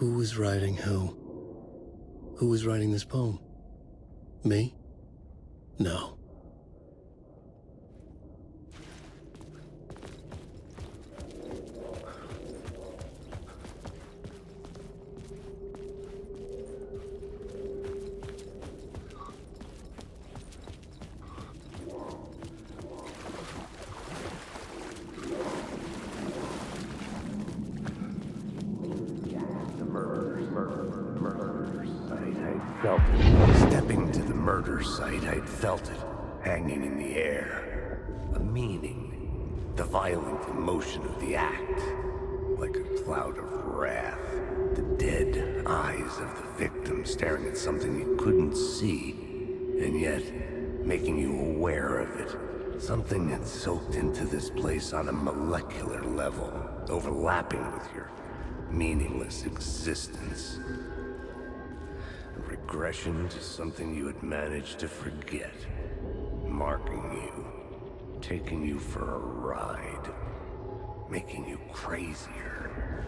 Who was writing who? Who was writing this poem? Me? No. Stepping to the murder site, I'd felt it, hanging in the air. A meaning. The violent emotion of the act. Like a cloud of wrath. The dead eyes of the victim staring at something you couldn't see, and yet making you aware of it. Something had soaked into this place on a molecular level, overlapping with your meaningless existence. Regression to something you had managed to forget. Marking you. Taking you for a ride. Making you crazier.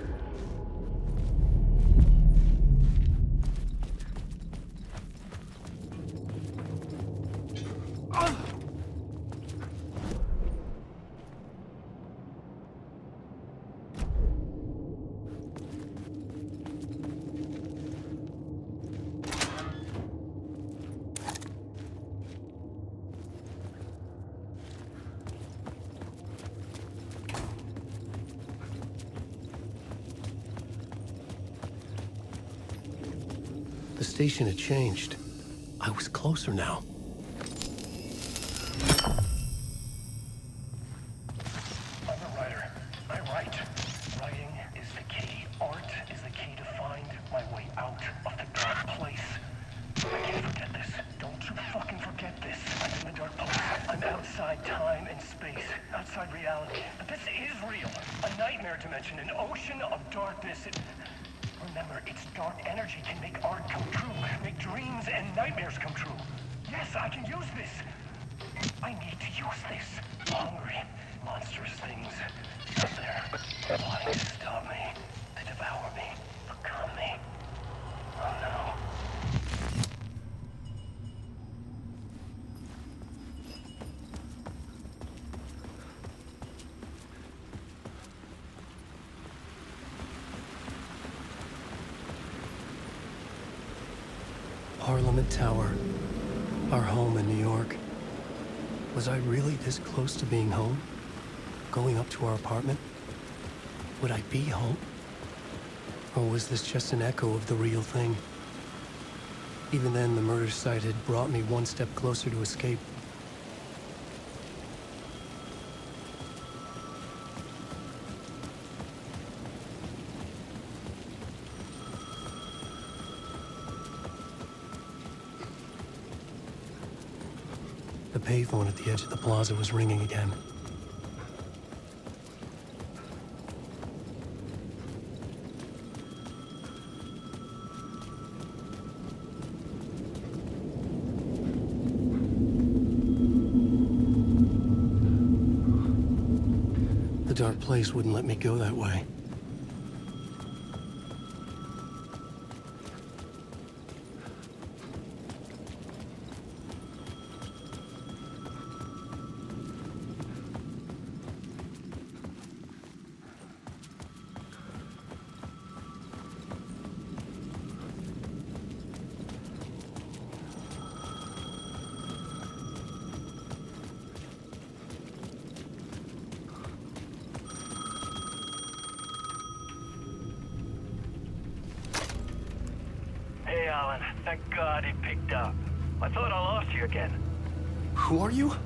The station had changed. I was closer now. I'm a writer. I write. Writing is the key. Art is the key to find my way out of the dark place. I can't forget this. Don't you fucking forget this. I'm in the dark place. I'm outside time and space. Outside reality. But this is real. A nightmare dimension. An ocean of darkness. Remember, its dark energy can make art come true, make dreams and nightmares come true. Yes, I can use this. I need to use this. Hungry, monstrous things out there, wanting to stop me, to devour me, become me. Oh no. Parliament Tower, our home in New York. Was I really this close to being home? Going up to our apartment? Would I be home? Or was this just an echo of the real thing? Even then, the murder site had brought me one step closer to escape. The payphone at the edge of the plaza was ringing again. The dark place wouldn't let me go that way. Alan, thank God he picked up. I thought I lost you again. Who are you?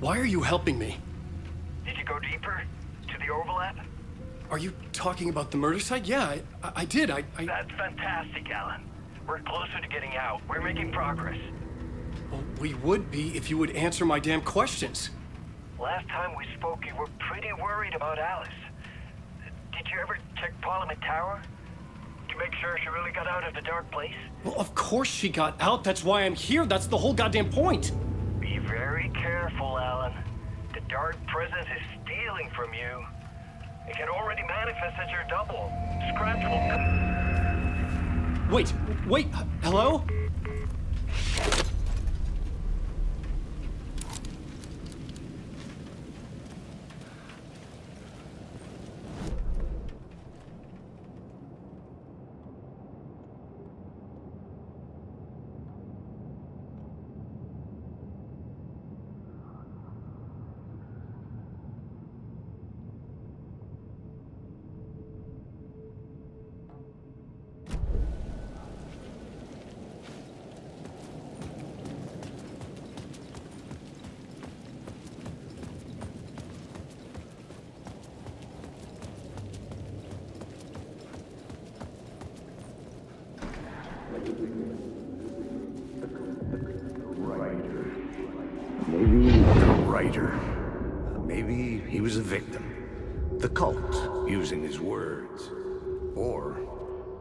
Why are you helping me? Did you go deeper? To the overlap? Are you talking about the murder site? Yeah, I did. That's fantastic, Alan. We're closer to getting out. We're making progress. Well, we would be if you would answer my damn questions. Last time we spoke, you were pretty worried about Alice. Did you ever check Parliament Tower? To make sure she really got out of the dark place? Well, of course she got out. That's why I'm here. That's the whole goddamn point. Be very careful, Alan. The dark presence is stealing from you. It can already manifest as your double. Scratch will... Wait, hello? Maybe he was a victim. The cult, using his words. Or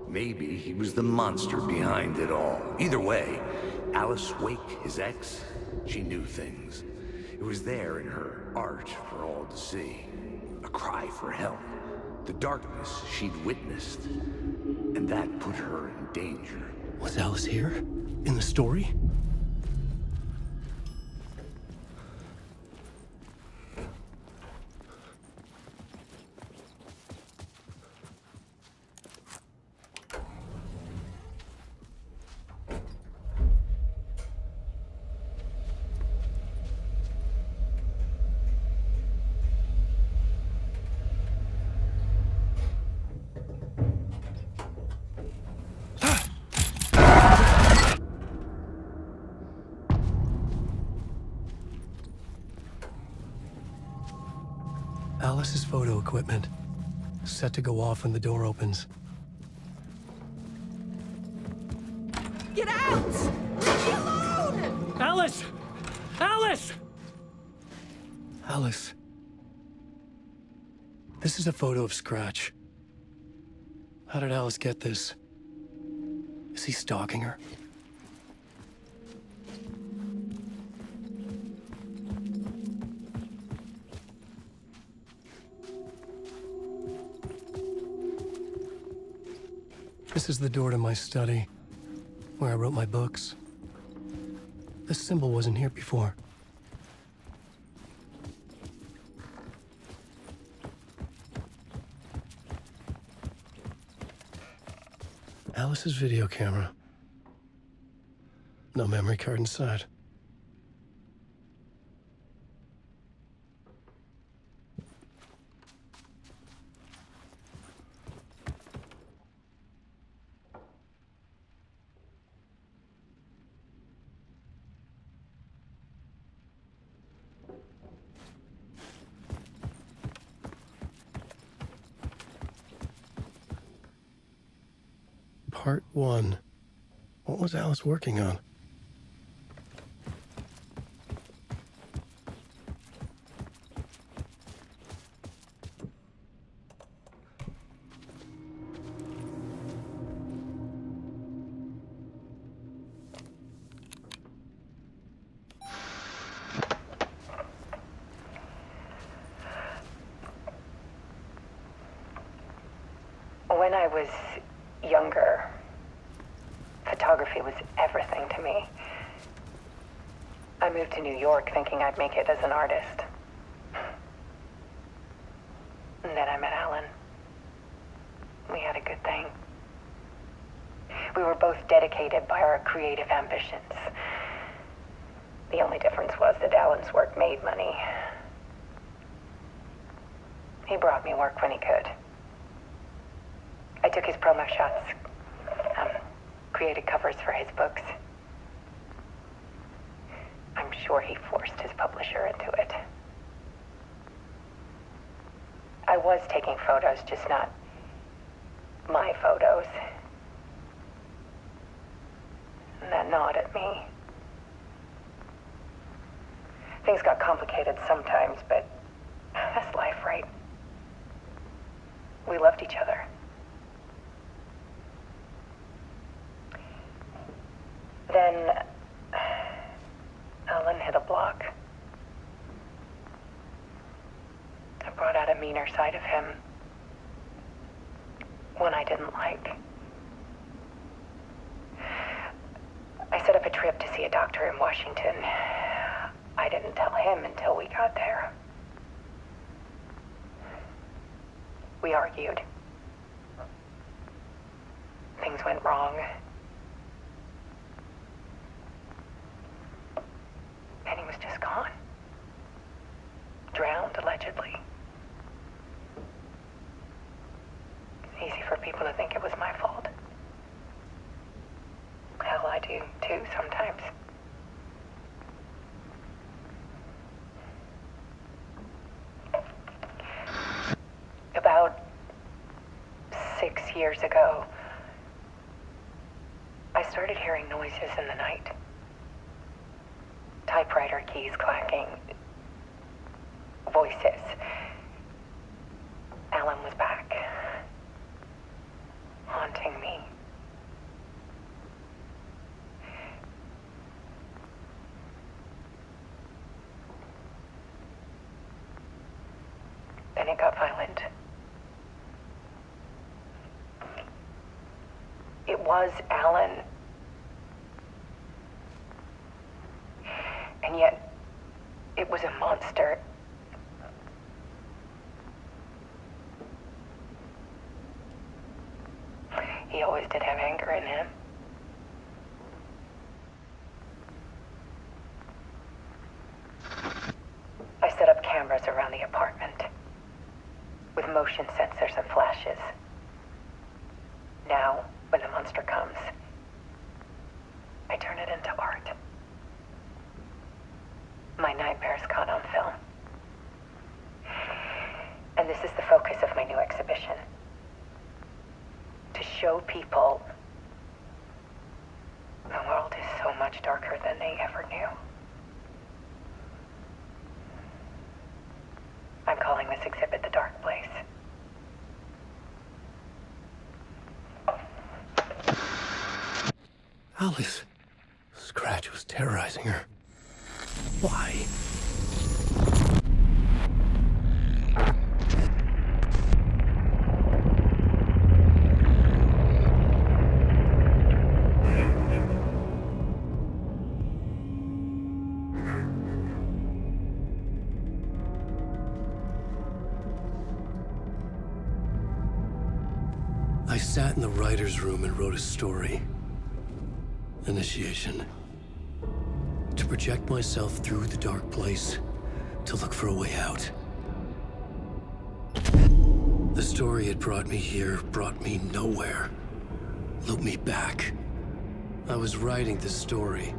maybe he was the monster behind it all. Either way, Alice Wake, his ex, she knew things. It was there in her art for all to see. A cry for help. The darkness she'd witnessed. And that put her in danger. Was Alice here? In the story? Alice's photo equipment, set to go off when the door opens. Get out! Leave me alone! Alice! Alice! Alice. This is a photo of Scratch. How did Alice get this? Is he stalking her? This is the door to my study, where I wrote my books. This symbol wasn't here before. Alice's video camera. No memory card inside. Part 1. What was Alice working on? When I was younger, photography was everything to me. I moved to New York thinking I'd make it as an artist. And then I met Alan. We had a good thing. We were both dedicated by our creative ambitions. The only difference was that Alan's work made money. He brought me work when he could. I took his promo shots, created covers for his books. I'm sure he forced his publisher into it. I was taking photos, just not my photos. And that gnawed at me. Things got complicated sometimes, but that's life, right? We loved each other. Then Alan hit a block. I brought out a meaner side of him. like. I set up a trip to see a doctor in Washington. I didn't tell him until we got there. We argued. Things went wrong. And he was just gone. Drowned, allegedly. It's easy for people to think it was my fault. Hell, I do too sometimes. About 6 years ago, I started hearing noises in the night. Typewriter keys clacking. Voices. Alan was back. Haunting me. Then it got violent. It was Alan. And yet, it was a monster. He always did have anger in him. I set up cameras around the apartment with motion sensors and flashes. Now, when the monster comes, I turn it into art. My nightmares caught on film. And this is the focus of my new exhibition. To show people the world is so much darker than they ever knew. I'm calling this exhibit The Dark Place. Alice. Scratch was terrorizing her. Why? I sat in the writer's room and wrote a story. Initiation. To project myself through the dark place, to look for a way out. The story had brought me here, brought me nowhere. Looped me back. I was writing the story.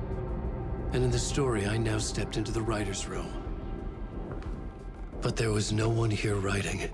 And in the story, I now stepped into the writer's room. But there was no one here writing it.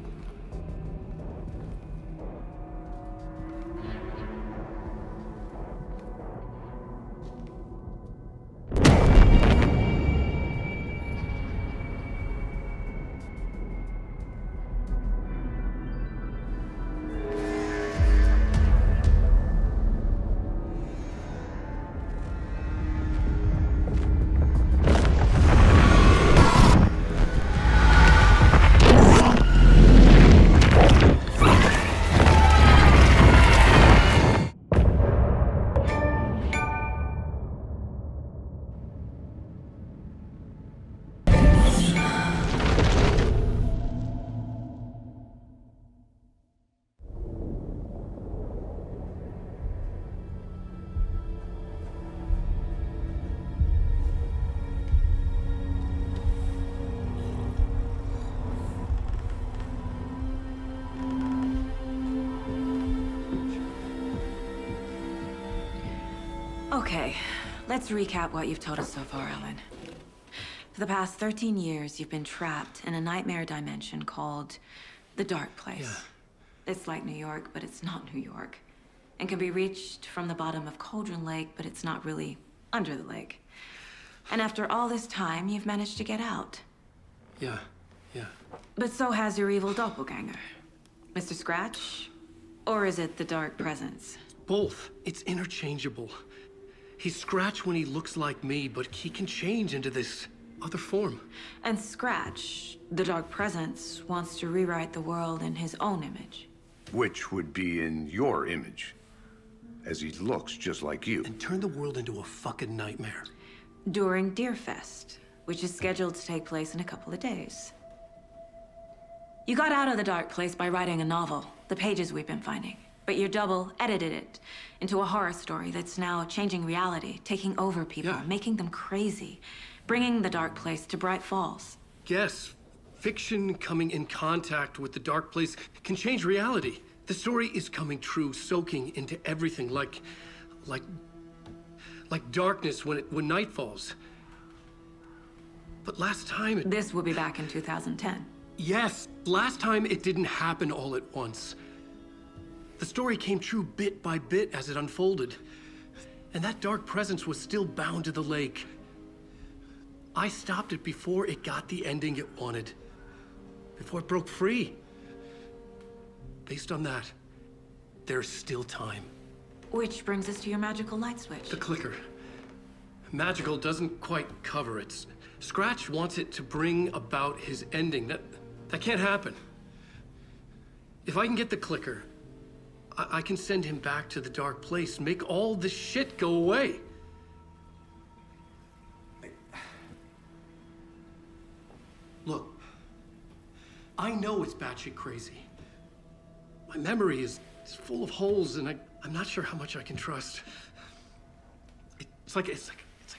Okay, let's recap what you've told us so far, Alan. For the past 13 years, you've been trapped in a nightmare dimension called the Dark Place. Yeah. It's like New York, but it's not New York. And can be reached from the bottom of Cauldron Lake, but it's not really under the lake. And after all this time, you've managed to get out. Yeah. But so has your evil doppelganger. Mr. Scratch? Or is it the Dark Presence? Both. It's interchangeable. He's Scratch when he looks like me, but he can change into this other form. And Scratch, the Dark Presence, wants to rewrite the world in his own image. Which would be in your image, as he looks just like you. And turn the world into a fucking nightmare. During Deerfest, which is scheduled to take place in a couple of days. You got out of the dark place by writing a novel, the pages we've been finding. But your double edited it into a horror story that's now changing reality, taking over people, Yeah. making them crazy, bringing the dark place to Bright Falls. Yes, fiction coming in contact with the dark place can change reality. The story is coming true, soaking into everything like darkness when night falls. But last time This will be back in 2010. yes, last time it didn't happen all at once. The story came true bit by bit as it unfolded. And that dark presence was still bound to the lake. I stopped it before it got the ending it wanted. Before it broke free. Based on that, there's still time. Which brings us to your magical light switch. The clicker. Magical doesn't quite cover it. Scratch wants it to bring about his ending. That can't happen. If I can get the clicker, I can send him back to the dark place, make all this shit go away. Look, I know it's batshit crazy. My memory is full of holes, and I'm not sure how much I can trust. It's like a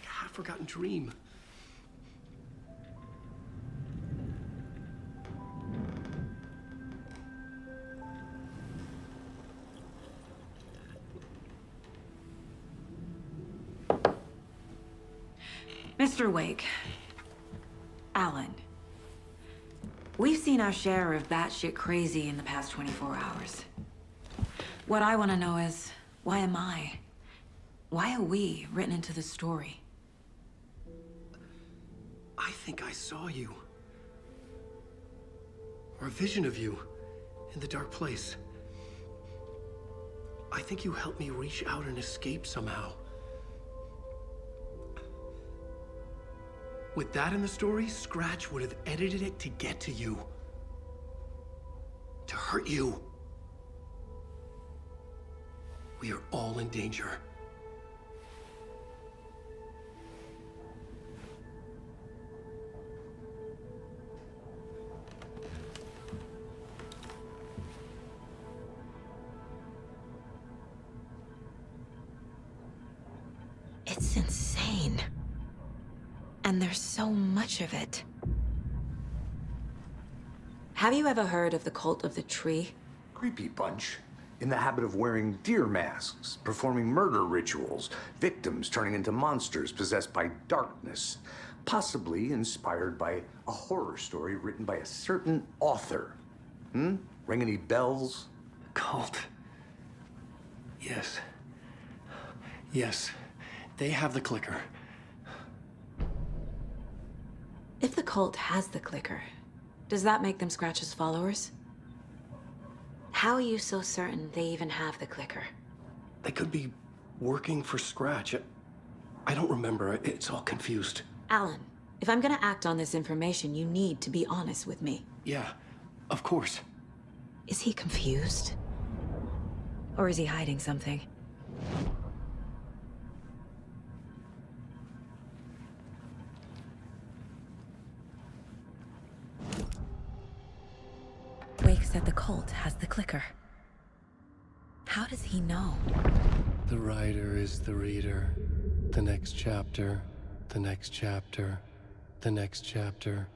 half-forgotten dream. Mr. Wake, Alan, we've seen our share of batshit crazy in the past 24 hours. What I want to know is, why am I? Why are we written into the story? I think I saw you. Or a vision of you in the dark place. I think you helped me reach out and escape somehow. With that in the story, Scratch would have edited it to get to you. To hurt you. We are all in danger. It's insane. And there's so much of it. Have you ever heard of the cult of the tree? Creepy bunch. In the habit of wearing deer masks, performing murder rituals, victims turning into monsters possessed by darkness, possibly inspired by a horror story written by a certain author. Ring any bells? Cult. Yes. Yes. They have the clicker. If the cult has the clicker, does that make them Scratch's followers? How are you so certain they even have the clicker? They could be working for Scratch. I don't remember. It's all confused. Alan, if I'm gonna act on this information, you need to be honest with me. Yeah, of course. Is he confused? Or is he hiding something? Wake said the cult has the clicker. How does he know? The writer is the reader. The next chapter, the next chapter, the next chapter.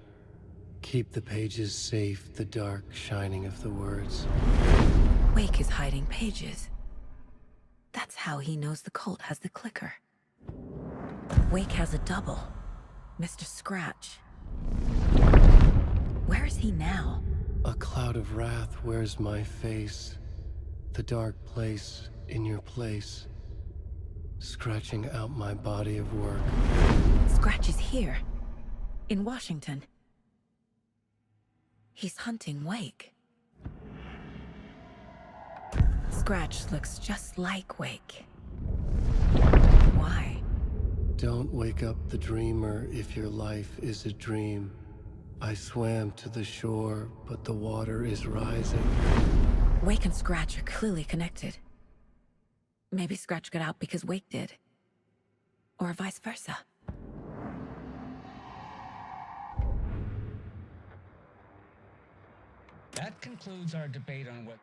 Keep the pages safe, the dark shining of the words. Wake is hiding pages. That's how he knows the cult has the clicker. Wake has a double. Mr. Scratch. Where is he now? A cloud of wrath wears my face. The dark place in your place. Scratching out my body of work. Scratch is here. In Washington. He's hunting Wake. Scratch looks just like Wake. Why? Don't wake up the dreamer if your life is a dream. I swam to the shore, but the water is rising. Wake and Scratch are clearly connected. Maybe Scratch got out because Wake did. Or vice versa. That concludes our debate on what...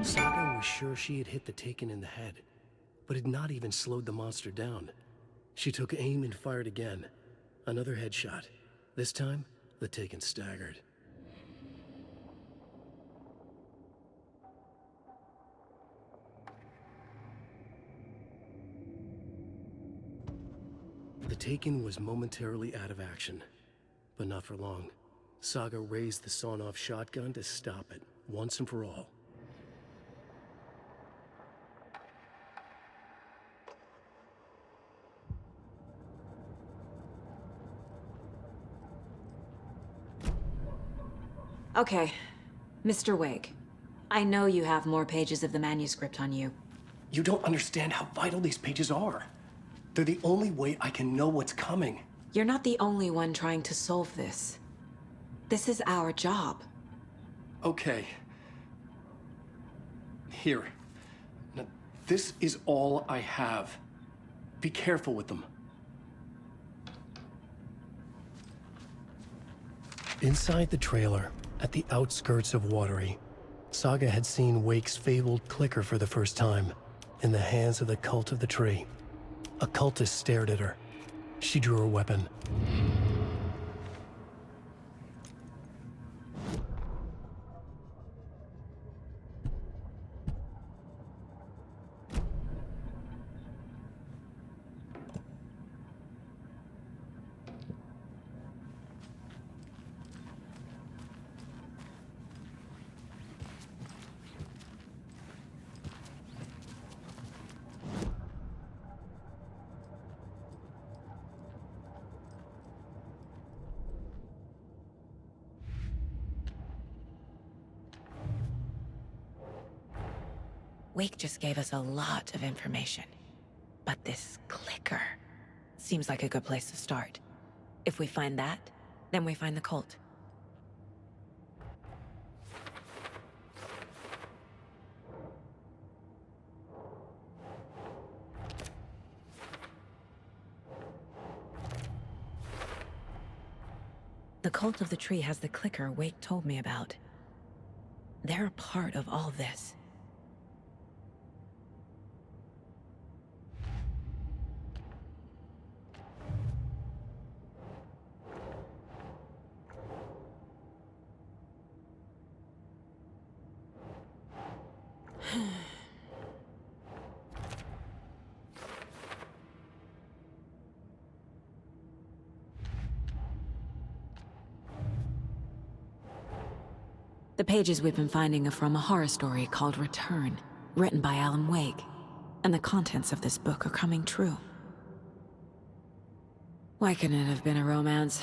Saga was sure she had hit the Taken in the head, but had not even slowed the monster down. She took aim and fired again. Another headshot. This time, the Taken staggered. The Taken was momentarily out of action, but not for long. Saga raised the sawn-off shotgun to stop it, once and for all. Okay, Mr. Wake. I know you have more pages of the manuscript on you. You don't understand how vital these pages are. They're the only way I can know what's coming. You're not the only one trying to solve this. This is our job. Okay. Here. Now, this is all I have. Be careful with them. Inside the trailer, at the outskirts of Watery, Saga had seen Wake's fabled clicker for the first time, in the hands of the Cult of the Tree. A cultist stared at her. She drew her weapon. Wake just gave us a lot of information. But this clicker seems like a good place to start. If we find that, then we find the cult. The Cult of the Tree has the clicker Wake told me about. They're a part of all this. The pages we've been finding are from a horror story called Return, written by Alan Wake. And the contents of this book are coming true. Why couldn't it have been a romance?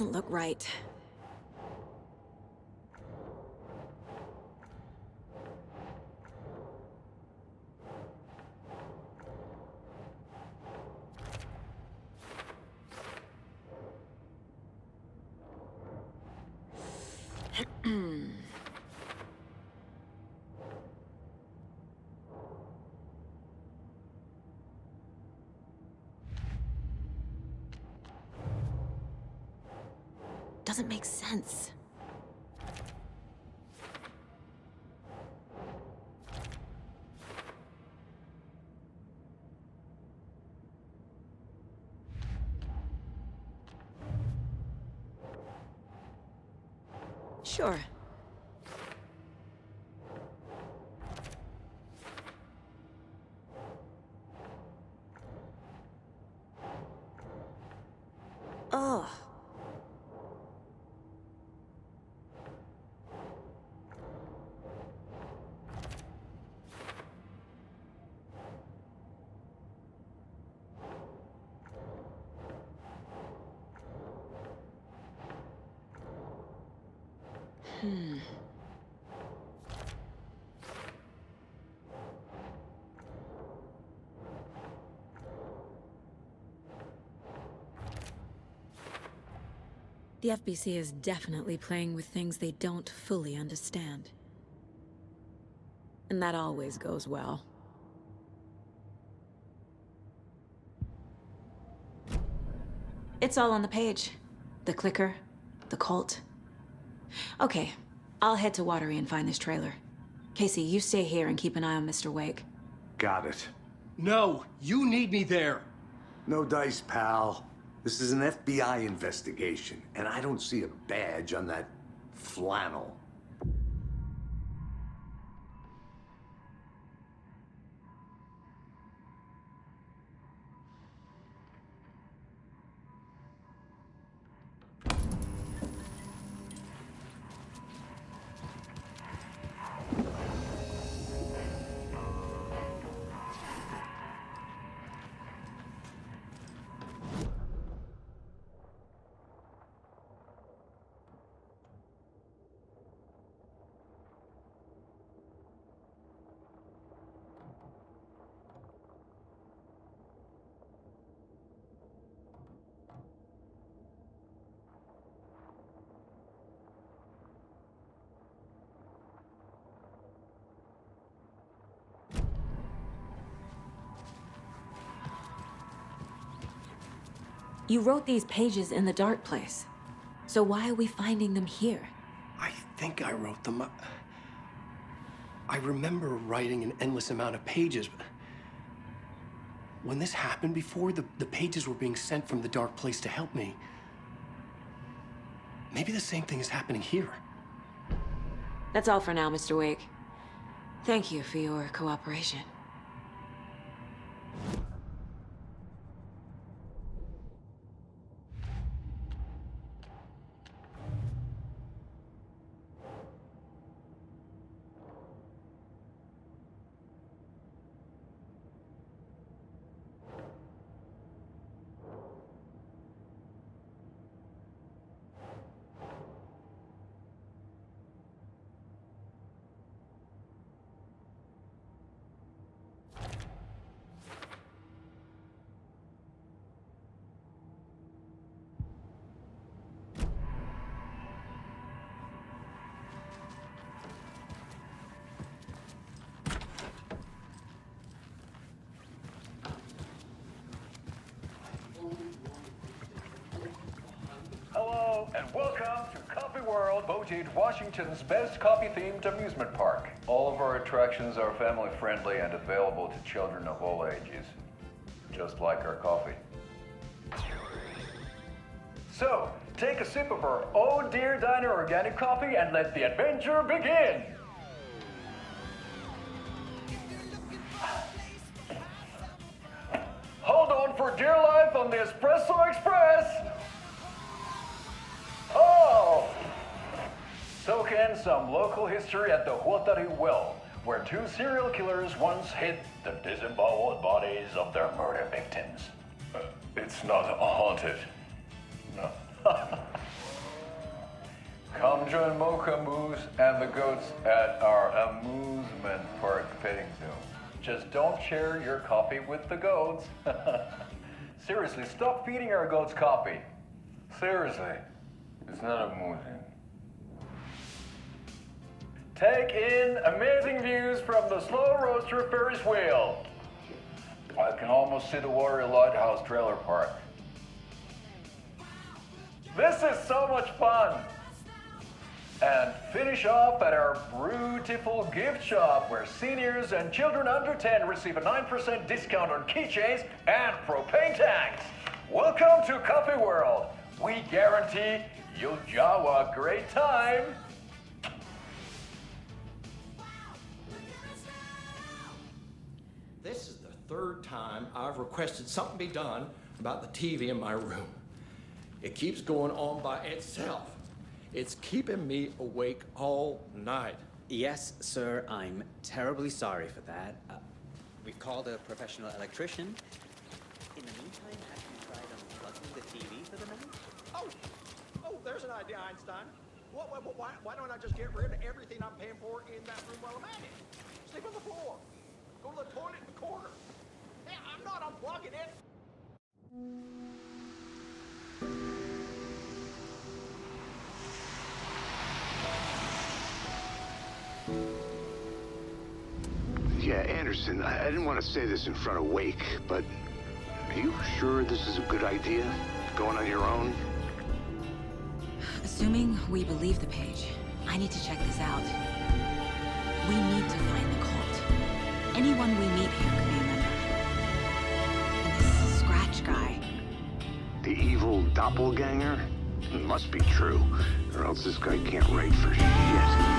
doesn't look right. Doesn't make sense. Sure. Ugh. The FBC is definitely playing with things they don't fully understand. And that always goes well. It's all on the page. The clicker, the cult. Okay, I'll head to Watery and find this trailer. Casey, you stay here and keep an eye on Mr. Wake. Got it. No, you need me there. No dice, pal. This is an FBI investigation, and I don't see a badge on that flannel. You wrote these pages in the dark place. So why are we finding them here? I think I wrote them. I remember writing an endless amount of pages, but when this happened before, the pages were being sent from the dark place to help me. Maybe the same thing is happening here. That's all for now, Mr. Wake. Thank you for your cooperation. Hello, and welcome to Coffee World, Bojade, Washington's best coffee-themed amusement park. All of our attractions are family-friendly and available to children of all ages, just like our coffee. So, take a sip of our Oh Dear Diner organic coffee and let the adventure begin! Hold on for dear life on the Espresso Express! Oh! Soak in some local history at the Huatari Well, where two serial killers once hid the disemboweled bodies of their murder victims. It's not haunted. No. Come join Mocha Moose and the goats at our amusement park petting zoo. Just don't share your coffee with the goats. Seriously, stop feeding our goats coffee. Seriously, it's not amusing. Take in amazing views from the Slow Roaster Ferris wheel. I can almost see the Warrior Lighthouse trailer park. This is so much fun! And finish off at our beautiful gift shop where seniors and children under 10 receive a 9% discount on keychains and propane tanks. Welcome to Coffee World. We guarantee you'll jaw a great time. This is the third time I've requested something be done about the TV in my room. It keeps going on by itself. It's keeping me awake all night. Yes, sir, I'm terribly sorry for that. We've called a professional electrician. In the meantime, have you tried unplugging the TV for the night? Oh, there's an idea, Einstein. Why don't I just get rid of everything I'm paying for in that room while I'm at it? Sleep on the floor. Go to the toilet in the corner. Hey, I'm not unplugging it. Yeah, Anderson, I didn't want to say this in front of Wake, but are you sure this is a good idea? Going on your own? Assuming we believe the page, I need to check this out. We need to find the cult. Anyone we meet here could be a member. And this Scratch guy. The evil doppelganger? It must be true, or else this guy can't write for shit.